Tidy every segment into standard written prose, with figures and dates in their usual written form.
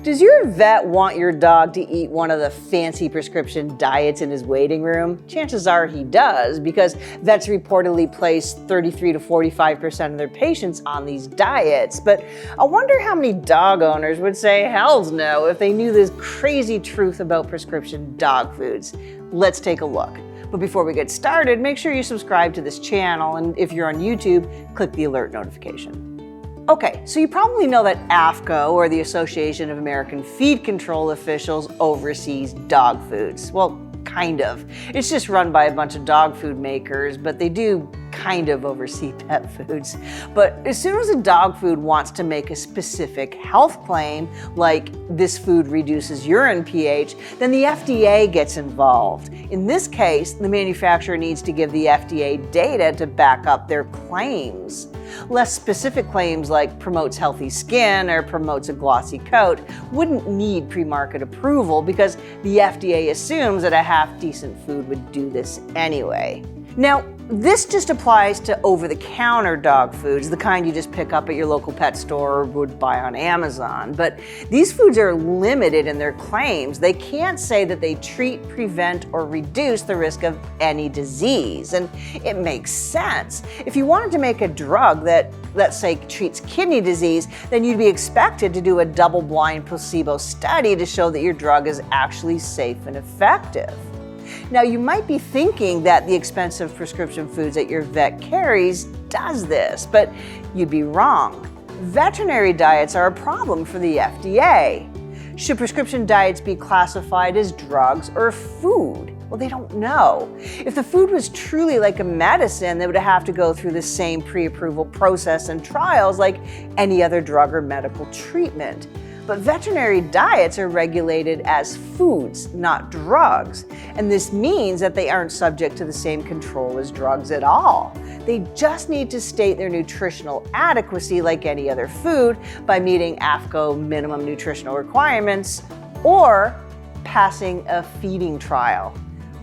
Does your vet want your dog to eat one of the fancy prescription diets in his waiting room? Chances are he does, because vets reportedly place 33 to 45% of their patients on these diets. But I wonder how many dog owners would say hells no if they knew this crazy truth about prescription dog foods. Let's take a look. But before we get started, make sure you subscribe to this channel, and if you're on YouTube, click the alert notification. Okay, so you probably know that AAFCO, or the Association of American Feed Control Officials, oversees dog foods. Well, kind of. It's just run by a bunch of dog food makers, but they do kind of oversee pet foods. But as soon as a dog food wants to make a specific health claim, like this food reduces urine pH, then the FDA gets involved. In this case, the manufacturer needs to give the FDA data to back up their claims. Less specific claims like promotes healthy skin or promotes a glossy coat wouldn't need pre-market approval because the FDA assumes that a half-decent food would do this anyway. Now, this just applies to over-the-counter dog foods, the kind you just pick up at your local pet store or would buy on Amazon. But these foods are limited in their claims. They can't say that they treat, prevent, or reduce the risk of any disease. And it makes sense. If you wanted to make a drug that, let's say, treats kidney disease, then you'd be expected to do a double-blind placebo study to show that your drug is actually safe and effective. Now, you might be thinking that the expensive prescription foods that your vet carries does this, but you'd be wrong. Veterinary diets are a problem for the FDA. Should prescription diets be classified as drugs or food? Well, they don't know. If the food was truly like a medicine, they would have to go through the same pre-approval process and trials like any other drug or medical treatment. But veterinary diets are regulated as foods, not drugs. And this means that they aren't subject to the same control as drugs at all. They just need to state their nutritional adequacy like any other food by meeting AAFCO minimum nutritional requirements or passing a feeding trial.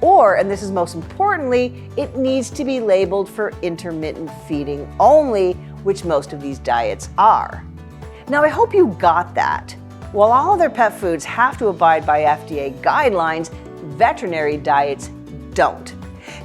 Or, and this is most importantly, it needs to be labeled for intermittent feeding only, which most of these diets are. Now, I hope you got that. While all other pet foods have to abide by FDA guidelines, veterinary diets don't.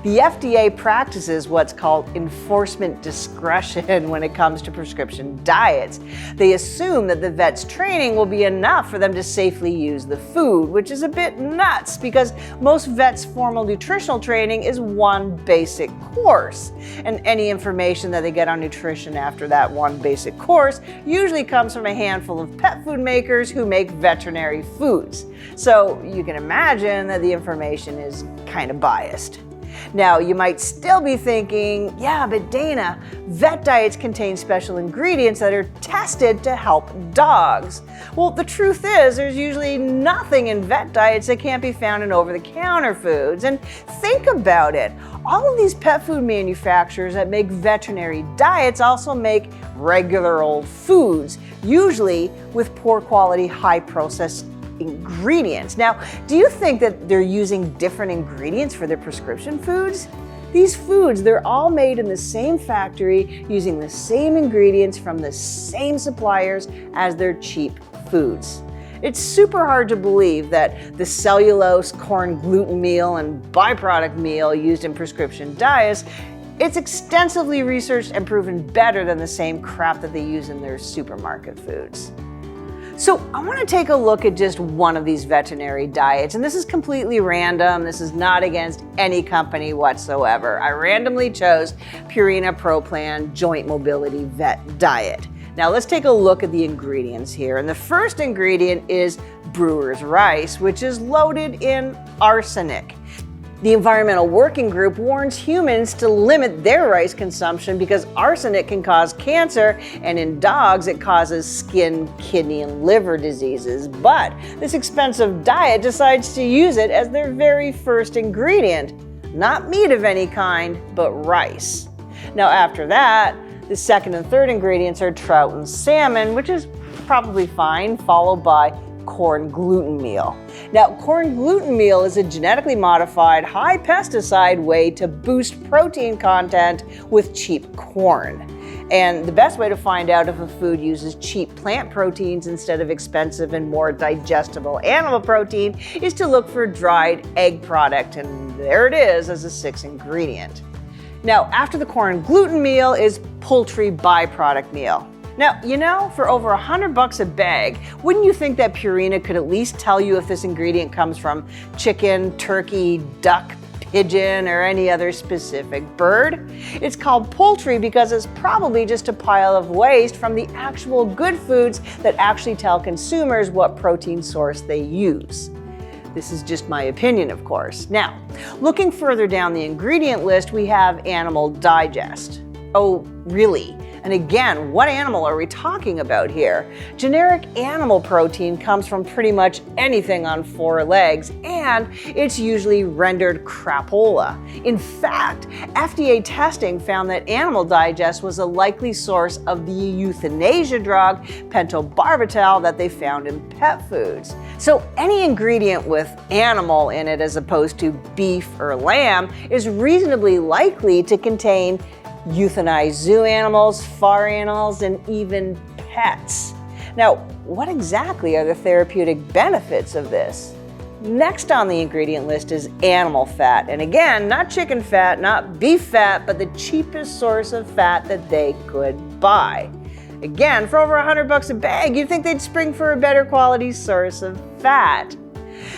The FDA practices what's called enforcement discretion when it comes to prescription diets. They assume that the vet's training will be enough for them to safely use the food, which is a bit nuts because most vets' formal nutritional training is one basic course. And any information that they get on nutrition after that one basic course usually comes from a handful of pet food makers who make veterinary foods. So you can imagine that the information is kind of biased. Now, you might still be thinking, yeah, but Dana, vet diets contain special ingredients that are tested to help dogs. Well, the truth is, there's usually nothing in vet diets that can't be found in over-the-counter foods. And think about it. All of these pet food manufacturers that make veterinary diets also make regular old foods, usually with poor quality, high processed ingredients. Now, do you think that they're using different ingredients for their prescription foods? These foods, they're all made in the same factory using the same ingredients from the same suppliers as their cheap foods. It's super hard to believe that the cellulose, corn gluten meal and byproduct meal used in prescription diets, it's extensively researched and proven better than the same crap that they use in their supermarket foods. So I want to take a look at just one of these veterinary diets, and this is completely random. This is not against any company whatsoever. I randomly chose Purina Pro Plan Joint Mobility Vet Diet. Now let's take a look at the ingredients here. And the first ingredient is Brewers Rice, which is loaded in arsenic. The Environmental Working Group warns humans to limit their rice consumption because arsenic can cause cancer, and in dogs it causes skin, kidney, and liver diseases. But this expensive diet decides to use it as their very first ingredient. Not meat of any kind, but rice. Now after that, the second and third ingredients are trout and salmon, which is probably fine, followed by corn gluten meal. Now, corn gluten meal is a genetically modified, high pesticide way to boost protein content with cheap corn. And the best way to find out if a food uses cheap plant proteins instead of expensive and more digestible animal protein is to look for dried egg product, and there it is as a 6th ingredient. Now, after the corn gluten meal is poultry byproduct meal. Now, for over $100 a bag, wouldn't you think that Purina could at least tell you if this ingredient comes from chicken, turkey, duck, pigeon, or any other specific bird? It's called poultry because it's probably just a pile of waste from the actual good foods that actually tell consumers what protein source they use. This is just my opinion, of course. Now, looking further down the ingredient list, we have animal digest. Oh, really? And again, what animal are we talking about here? Generic animal protein comes from pretty much anything on 4 legs, and it's usually rendered crapola. In fact, FDA testing found that animal digest was a likely source of the euthanasia drug pentobarbital that they found in pet foods. So any ingredient with animal in it as opposed to beef or lamb is reasonably likely to contain euthanized zoo animals, farm animals, and even pets. Now, what exactly are the therapeutic benefits of this? Next on the ingredient list is animal fat. And again, not chicken fat, not beef fat, but the cheapest source of fat that they could buy. Again, for over $100 a bag, you'd think they'd spring for a better quality source of fat.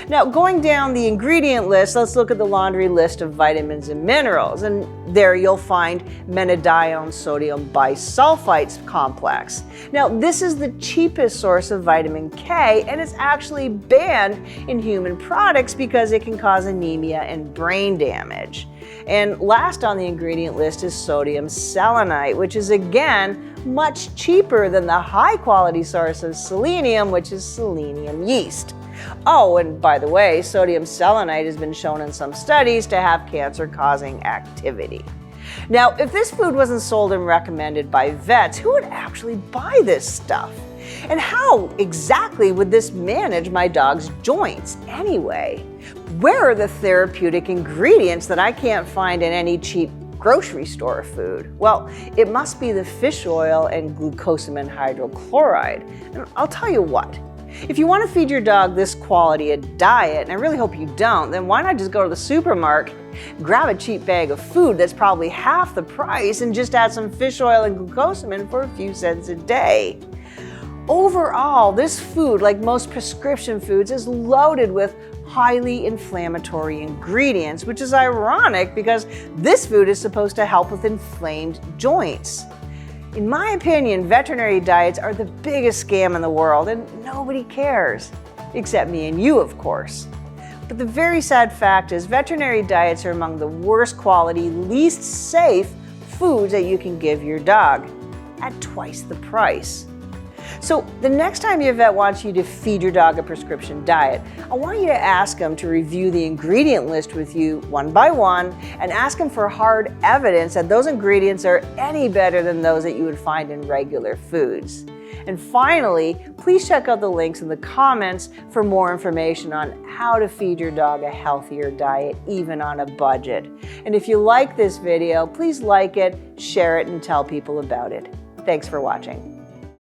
Now, going down the ingredient list, let's look at the laundry list of vitamins and minerals. And there you'll find menadione sodium bisulfite complex. Now, this is the cheapest source of vitamin K, and it's actually banned in human products because it can cause anemia and brain damage. And last on the ingredient list is sodium selenite, which is again much cheaper than the high quality source of selenium, which is selenium yeast. Oh, and by the way, sodium selenite has been shown in some studies to have cancer-causing activity. Now, if this food wasn't sold and recommended by vets, who would actually buy this stuff? And how exactly would this manage my dog's joints anyway? Where are the therapeutic ingredients that I can't find in any cheap grocery store food? Well, it must be the fish oil and glucosamine hydrochloride. And I'll tell you what. If you want to feed your dog this quality a diet, and I really hope you don't, then why not just go to the supermarket, grab a cheap bag of food that's probably half the price, and just add some fish oil and glucosamine for a few cents a day. Overall, this food, like most prescription foods, is loaded with highly inflammatory ingredients, which is ironic because this food is supposed to help with inflamed joints. In my opinion, veterinary diets are the biggest scam in the world, and nobody cares. Except me and you, of course. But the very sad fact is veterinary diets are among the worst quality, least safe foods that you can give your dog at twice the price. So the next time your vet wants you to feed your dog a prescription diet, I want you to ask them to review the ingredient list with you one by one and ask them for hard evidence that those ingredients are any better than those that you would find in regular foods. And finally, please check out the links in the comments for more information on how to feed your dog a healthier diet, even on a budget. And if you like this video, please like it, share it, and tell people about it. Thanks for watching.